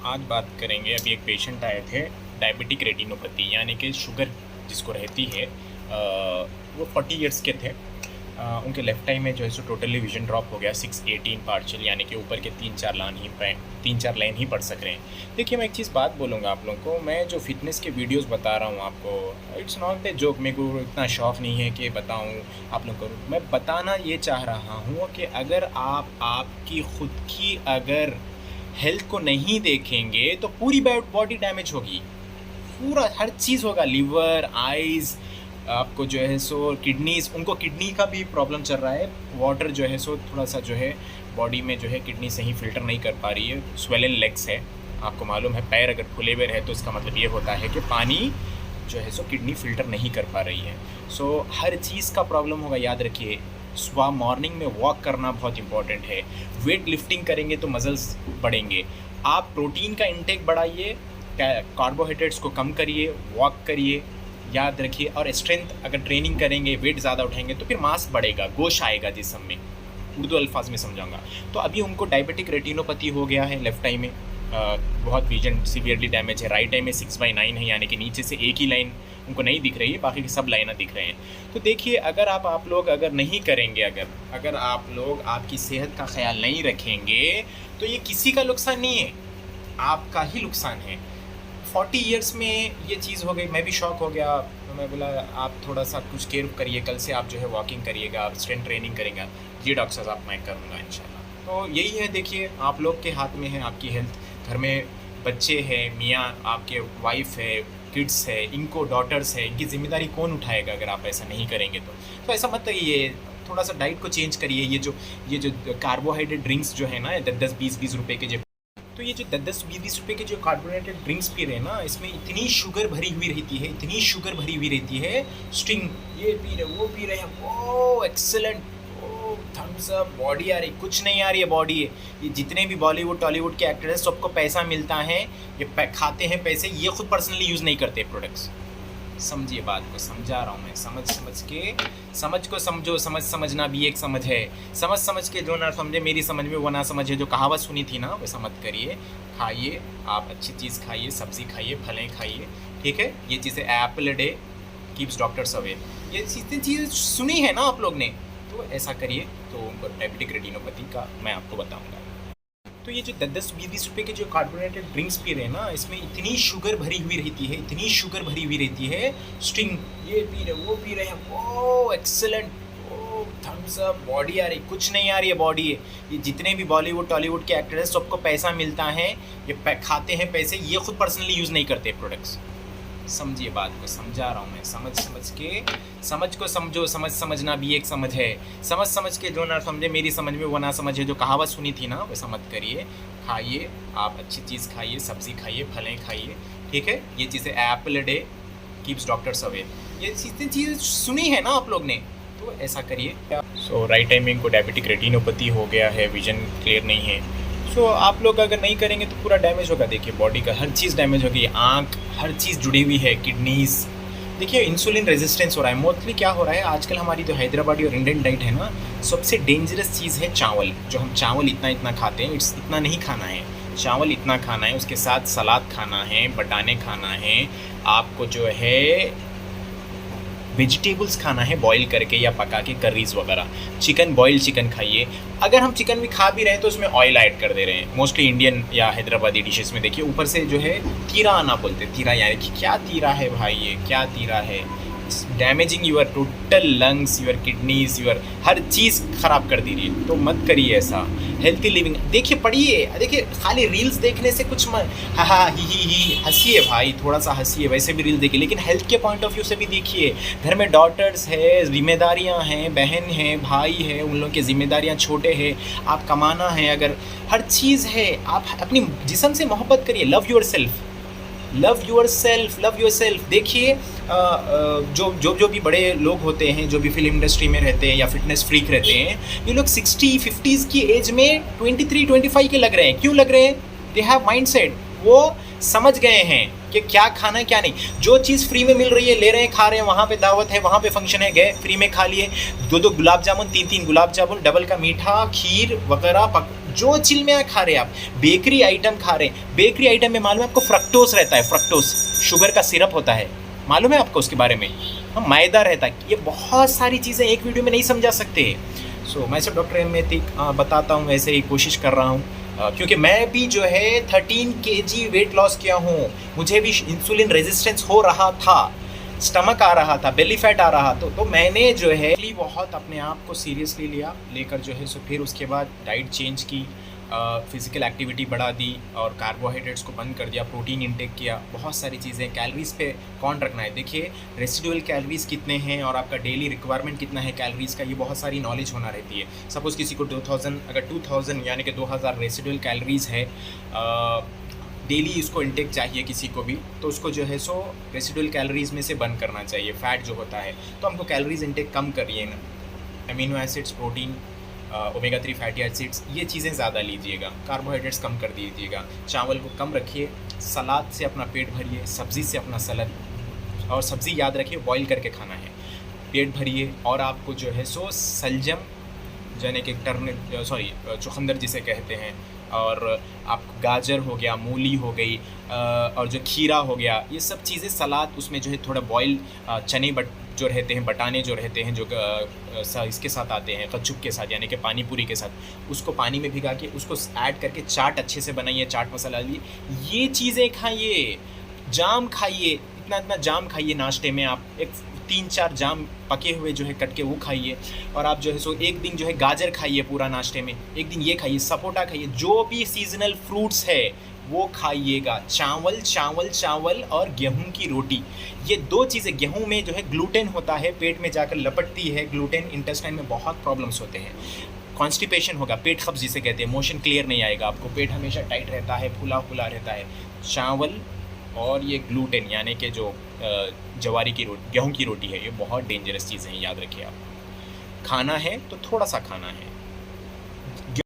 आज बात करेंगे। अभी एक पेशेंट आए थे, डायबिटिक रेटिनोपैथी यानी कि शुगर जिसको रहती है। वो 40 इयर्स के थे। उनके लेफ्ट आई में जो है सो टोटली विजन ड्रॉप हो गया 6/18 पार्शियल, यानी कि ऊपर के 3-4 लाइन ही पढ़ सक रहे हैं। देखिए, मैं एक चीज़ बात बोलूँगा आप लोगों को। मैं जो फिटनेस के वीडियोस बता रहा हूँ आपको, इट्स नॉट ए जोक। मेरे को इतना शौक नहीं है कि बताऊँ आप लोगों को। मैं बताना ये चाह रहा हूँ कि अगर आप आपकी खुद की अगर हेल्थ को नहीं देखेंगे तो पूरी बॉडी डैमेज होगी। पूरा हर चीज़ होगा, लीवर, आइज़, आपको जो है सो किडनीज़, उनको किडनी का भी प्रॉब्लम चल रहा है। वाटर जो है सो थोड़ा सा जो है बॉडी में जो है किडनी सही फ़िल्टर नहीं कर पा रही है। स्वेलन लेग्स है, आपको मालूम है। पैर अगर खुले हुए रहे तो इसका मतलब ये होता है कि पानी जो है सो किडनी फ़िल्टर नहीं कर पा रही है। सो हर चीज़ का प्रॉब्लम होगा, याद रखिए। सुबह मॉर्निंग में वॉक करना बहुत इंपॉर्टेंट है। वेट लिफ्टिंग करेंगे तो मसल्स बढ़ेंगे। आप प्रोटीन का इंटेक बढ़ाइए, कार्बोहाइड्रेट्स को कम करिए, वॉक करिए, याद रखिए। और स्ट्रेंथ अगर ट्रेनिंग करेंगे, वेट ज़्यादा उठाएंगे तो फिर मास बढ़ेगा, गोश आएगा जिस्म में। उर्दू अल्फाज में समझाऊंगा। तो अभी उनको डायबिटिक रेटिनोपैथी हो गया है लेफ्ट आई में। बहुत विजन सीवियरली डैमेज है। राइट आई में 6/9 है, यानी कि नीचे से एक ही लाइन उनको नहीं दिख रही है, बाकी की सब लाइनें दिख रहे हैं। तो देखिए, अगर आप लोग अगर नहीं करेंगे, अगर आप लोग आपकी सेहत का ख्याल नहीं रखेंगे तो ये किसी का नुकसान नहीं है, आपका ही नुकसान है। 40 इयर्स में ये चीज़ हो गई, मैं भी शॉक हो गया। तो मैं बोला आप थोड़ा सा कुछ केयर करिए, कल से आप जो है वॉकिंग करिएगा, आप स्ट्रेंथ ट्रेनिंग करेंगे। जी डॉक्टर साहब, मैं करूँगा इंशाल्लाह। तो यही है, देखिए आप लोग के हाथ में है आपकी हेल्थ। घर में बच्चे हैं, मियाँ आपके वाइफ है, किड्स है, इनको डॉटर्स है, इनकी ज़िम्मेदारी कौन उठाएगा अगर आप ऐसा नहीं करेंगे तो ऐसा मत करिए। थोड़ा सा डाइट को चेंज करिए। ये जो कार्बोहाइड्रेट ड्रिंक्स जो है ना, 10-10, 20-20 रुपए के जो, तो ये जो 10-10, 20-20 रुपए के जो कार्बोनेटेड ड्रिंक्स पी रहे हैं ना, इसमें इतनी शुगर भरी हुई रहती है, इतनी शुगर भरी हुई रहती है। स्ट्रिंग ये पी रहे, वो पी रहे हैं, वो एक्सेलेंट, वो थम्स अप, बॉडी आ रही, कुछ नहीं आ रही है बॉडी है। ये जितने भी बॉलीवुड टॉलीवुड के एक्टर हैं, सबको पैसा मिलता है, ये खाते हैं पैसे, ये खुद पर्सनली यूज़ नहीं करते प्रोडक्ट्स। समझिए बात को, समझा रहा हूँ मैं। समझ को समझो। समझना भी एक समझ है। समझ के जो ना समझे, मेरी समझ में वो ना समझे। जो कहावत सुनी थी ना, वैसा मत करिए। खाइए, आप अच्छी चीज़ खाइए, सब्ज़ी खाइए, फलें खाइए, ठीक है। ये चीज़ें Apple a day keeps doctors away, ये चीज़ें सुनी है ना आप लोग ने, तो ऐसा करिए। तो उनको डायबिटिक रेटिनोपैथी का मैं आपको बताऊँगा। तो ये जो 10-10, 20-20 रुपए के जो कार्बोनेटेड ड्रिंक्स पी रहे हैं ना, इसमें इतनी शुगर भरी हुई रहती है, इतनी शुगर भरी हुई रहती है। स्ट्रिंग ये पी रहे, वो पी रहे हैं, वो एक्सेलेंट, वो थम्स अप, बॉडी आ रही, कुछ नहीं आ रही है बॉडी है। ये जितने भी बॉलीवुड टॉलीवुड के एक्टर हैं, सबको पैसा मिलता है, ये खाते हैं पैसे, ये खुद पर्सनली यूज़ नहीं करते प्रोडक्ट्स। समझिए बात को, समझा रहा हूँ मैं। समझ को समझो। समझना भी एक समझ है। समझ के जो ना समझे, मेरी समझ में वो ना समझे। जो कहावत सुनी थी ना, वैसा मत करिए। खाइए, आप अच्छी चीज़ खाइए, सब्ज़ी खाइए, फलें खाइए, ठीक है। ये चीज़ें Apple a day keeps doctors away, ये चीज़ें सुनी है ना आप लोग ने, तो ऐसा करिए। सो राइट टाइमिंग को डायबिटिक रेटिनोपैथी हो गया है, विजन क्लियर नहीं है। सो आप लोग अगर नहीं करेंगे तो पूरा डैमेज होगा। देखिए, बॉडी का हर चीज़ डैमेज होगी, आँख, हर चीज़ जुड़ी हुई है, किडनीज़। देखिए, इंसुलिन रेजिस्टेंस हो रहा है। मोस्टली क्या हो रहा है आजकल, हमारी जो हैदराबादी और इंडियन डाइट है ना, सबसे डेंजरस चीज़ है चावल। जो हम चावल इतना खाते हैं, इतना नहीं खाना है। चावल इतना खाना है, उसके साथ सलाद खाना है, बटाने खाना है, आपको जो है वेजिटेबल्स खाना है बॉईल करके या पका के, करीज़ वगैरह। चिकन, बॉइल्ड चिकन खाइए। अगर हम चिकन भी खा भी रहे हैं तो उसमें ऑयल ऐड कर दे रहे हैं। मोस्टली इंडियन या हैदराबादी डिशेस में देखिए, ऊपर से जो है तीरा आना बोलते हैं। तीरा यानी कि क्या तीरा है भाई, ये क्या तीरा है। Damaging your total lungs, your kidneys, your हर चीज़ ख़राब कर दे रही है। तो मत करिए ऐसा। हेल्थी लिविंग देखिए, पढ़िए। देखिए, खाली रील्स देखने से कुछ हा ही हंसिए भाई, थोड़ा सा हंसिए, वैसे भी रील्स देखिए, लेकिन हेल्थ के पॉइंट ऑफ व्यू से भी देखिए। घर में डॉटर्स है, जिम्मेदारियां हैं, बहन है, भाई है, उन लोगों की जिम्मेदारियां छोटे हैं, आप कमाना है, अगर हर चीज़ है। आप अपनी जिस्म से मोहब्बत करिए। Love your self. देखिए, जो भी बड़े लोग होते हैं, जो भी फिल्म इंडस्ट्री में रहते हैं या फिटनेस फ्रीक रहते हैं, ये लोग 60-50s की एज में 23-25 के लग रहे हैं। क्यों लग रहे हैं? They have mindset. वो समझ गए हैं कि क्या खाना है क्या नहीं। जो चीज़ फ्री में मिल रही है ले रहे हैं, खा रहे हैं। वहाँ पे दावत है, वहाँ पे फंक्शन है, गए फ्री में खा लिए। 2-2 गुलाब जामुन, 3-3 गुलाब जामुन, डबल का मीठा, खीर वगैरह जो चिल में खा रहे हैं आप, बेकरी आइटम खा रहे हैं, बेकरी आइटम में मालूम है आपको फ्रक्टोज रहता है, फ्रक्टोज शुगर का सिरप होता है, मालूम है आपको उसके बारे में? हाँ, मैदा रहता है, ये बहुत सारी चीज़ें एक वीडियो में नहीं समझा सकते। सो मैं सब डॉक्टर एम बताता हूँ, वैसे ही कोशिश कर रहा हूँ, क्योंकि मैं भी जो है 13 kg वेट लॉस किया हूँ, मुझे भी इंसुलिन रेजिस्टेंस हो रहा था, स्टमक आ रहा था, बेली फैट आ रहा तो मैंने जो है बहुत अपने आप को सीरियसली लेकर जो है सो फिर उसके बाद डाइट चेंज की, फिज़िकल एक्टिविटी बढ़ा दी और कार्बोहाइड्रेट्स को बंद कर दिया, प्रोटीन इंटेक किया, बहुत सारी चीज़ें। कैलोरीज़ पे कौन रखना है, देखिए रेसिडुअल कैलोरीज़ कितने हैं और आपका डेली रिक्वायरमेंट कितना है कैलोरीज़ का, ये बहुत सारी नॉलेज होना रहती है। सपोज़ किसी को 2000 यानी कि 2000 रेसिडुअल कैलोरीज़ है डेली इसको इंटेक चाहिए किसी को भी, तो उसको जो है सो रेसिडुअल कैलोरीज़ में से बंद करना चाहिए, फ़ैट जो होता है, तो हमको कैलोरीज़ इंटेक कम करिए ना, amino acids, protein, omega 3 fatty acids, ये चीज़ें ज़्यादा लीजिएगा, कार्बोहाइड्रेट्स कम कर दीजिएगा, चावल को कम रखिए, सलाद से अपना पेट भरिए, सब्ज़ी से अपना सलाद, और सब्ज़ी याद रखिए बॉईल करके खाना है, पेट भरिए। और आपको जो है सो सलजम यानी कि चुकंदर जिसे कहते हैं, और आप गाजर हो गया, मूली हो गई, और जो खीरा हो गया, ये सब चीज़ें सलाद, उसमें जो है थोड़ा बॉयल चने जो रहते हैं, बटाने जो रहते हैं, जो इसके साथ आते हैं कच्चुप के साथ यानी कि पानी पूरी के साथ, उसको पानी में भिगा के उसको ऐड करके चाट अच्छे से बनाइए, चाट मसाला लिए, ये चीज़ें खाइए। जाम खाइए, इतना जाम खाइए नाश्ते में, आप एक 3-4 जाम पके हुए जो है कट के वो खाइए, और आप जो है सो एक दिन जो है गाजर खाइए पूरा नाश्ते में, एक दिन ये खाइए, सपोटा खाइए, जो भी सीजनल फ्रूट्स है वो खाइएगा। चावल चावल चावल और गेहूं की रोटी, ये दो चीज़ें, गेहूं में जो है ग्लूटेन होता है, पेट में जाकर लपटती है ग्लूटेन, इंटेस्टाइन में बहुत प्रॉब्लम्स होते हैं, कॉन्स्टिपेशन होगा, पेट कब्ज जिसे कहते हैं, मोशन क्लियर नहीं आएगा आपको, पेट हमेशा टाइट रहता है, फुला फुला रहता है। चावल और ये ग्लूटेन यानी कि जो जवारी की रोटी, गेहूं की रोटी है, ये बहुत डेंजरस चीज़ें हैं, याद रखिए आप। खाना है तो थोड़ा सा खाना है,